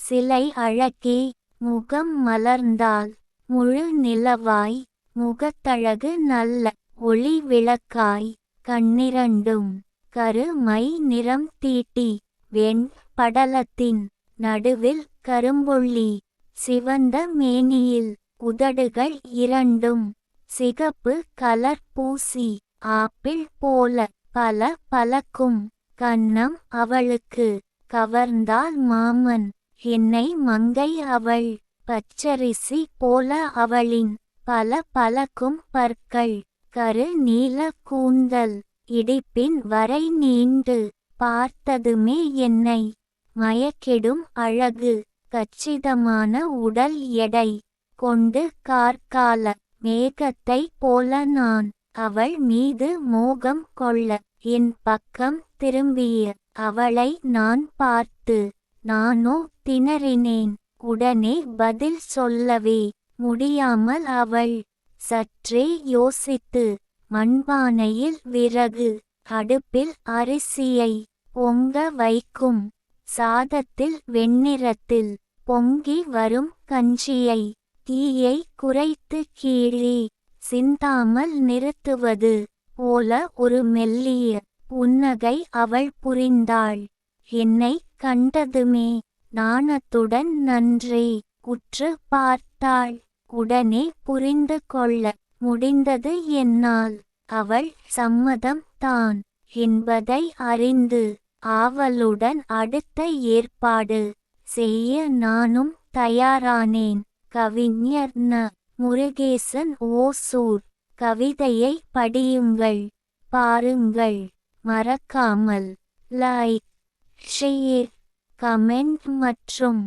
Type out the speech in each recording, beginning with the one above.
சிலை அழகே முகம் மலர்ந்தால் முழு நிலவாய் முகத்தழகு நல்ல ஒளி விளக்காய் கண்ணிரண்டும் கருமை நிறம் தீட்டி வெண் படலத்தின் நடுவில் கரும்புள்ளி சிவந்த மேனியில் உதடுகள் இரண்டும் சிகப்பு கலர் பூசி ஆப்பிள் போல பல பலக்கும் கன்னம் அவளுக்கு கவர்ந்தாள் மாமன் என்னை மங்கை அவள் பச்சரிசி போல அவளின் பல பலக்கும் பற்கள் கரு நீல கூந்தல் இடிப்பின் வரை நீண்டு பார்த்ததுமே என்னை மயக்கிடும் அழகு கச்சிதமான உடல் எடை கொண்டு கார்கால மேகத்தை போல நான் அவள் மீது மோகம் கொள்ள என் பக்கம் திரும்பிய அவளை நான் பார்த்து நானோ திணறினேன். உடனே பதில் சொல்லவே முடியாமல் அவள் சற்றே யோசித்து மண்பானையில் விறகு அடுப்பில் அரிசியை பொங்க வைக்கும் சாதத்தில் வெண்ணிறத்தில் பொங்கி வரும் கஞ்சியை தீயை குறைத்து கீழே சிந்தாமல் நிறுத்துவது போல ஒரு மெல்லிய புன்னகை அவள் புரிந்தாள். என்னை கண்டதுமே நாணத்துடன் நன்றே உற்று பார்த்தாள். உடனே புரிந்து கொள்ள முடிந்தது என்னால் அவள் சம்மதம் தான் என்பதை அறிந்து ஆவலுடன் அடுத்த ஏற்பாடு செய்ய நானும் தயாரானேன். கவிஞர் ந. முருகேசன் ஓசூர். கவிதையை படியுங்கள், பாருங்கள். மறக்காமல் லைக், ஷேர், கமெண்ட் மற்றும்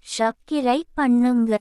சப்ஸ்கிரைப் பண்ணுங்க.